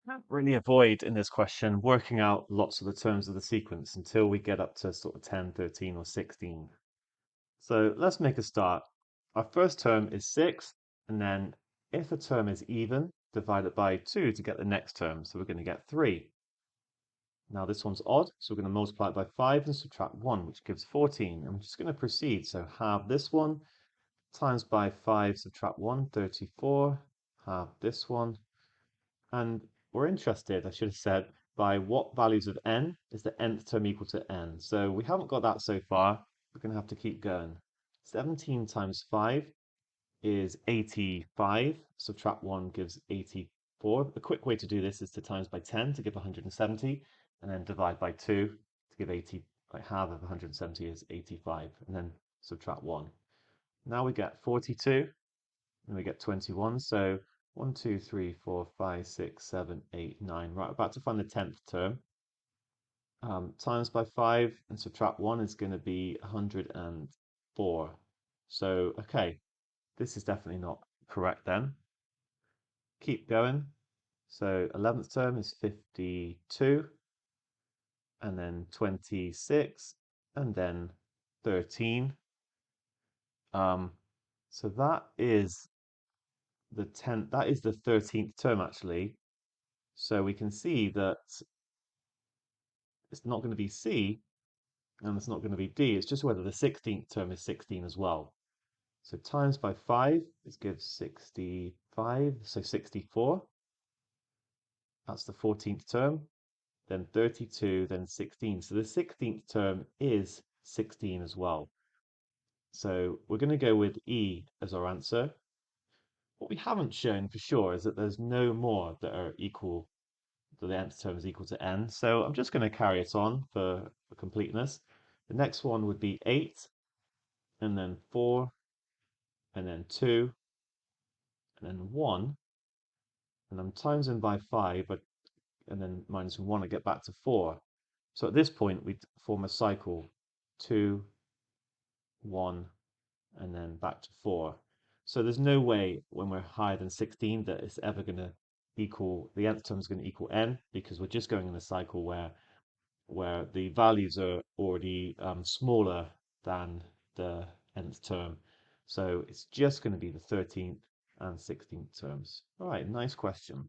Can't really avoid in this question working out lots of the terms of the sequence until we get up to sort of 10, 13, or 16. So let's make a start. Our first term is 6, and then if a term is even, divide it by 2 to get the next term. So we're going to get 3. Now this one's odd, so we're going to multiply it by 5 and subtract 1, which gives 14. I'm just going to proceed. So halve this one times by 5, subtract 1, 34. Halve this one. And we're interested, I should have said, by what values of n is the nth term equal to n. So we haven't got that so far. We're going to have to keep going. 17 times 5 is 85. Subtract 1 gives 84. The quick way to do this is to times by 10 to give 170, and then divide by 2 to give 80. Like half of 170 is 85, and then subtract 1. Now we get 42, and we get 21. So 1, 2, 3, 4, 5, 6, 7, 8, 9. Right, about to find the 10th term. Times by 5 and subtract 1 is going to be 104. So, okay, this is definitely not correct then. Keep going. So 11th term is 52, and then 26, and then 13. So that is the 10th, that is the 13th term actually. So we can see that it's not going to be C and it's not going to be D. It's just whether the 16th term is 16 as well. So times by 5 is gives 65, so 64. That's the 14th term. Then 32, then 16. So the 16th term is 16 as well. So we're going to go with E as our answer. What we haven't shown for sure is that there's no more that are equal, that the nth term is equal to n. So I'm just going to carry it on for completeness. The next one would be 8, and then 4, and then 2, and then 1. And I'm timesing by 5, and then minus 1, I get back to 4. So at this point, we form a cycle, 2, 1, and then back to 4. So there's no way when we're higher than 16 that it's ever going to equal, the nth term is going to equal n, because we're just going in a cycle where the values are already smaller than the nth term. So it's just going to be the 13th and 16th terms. All right, nice question.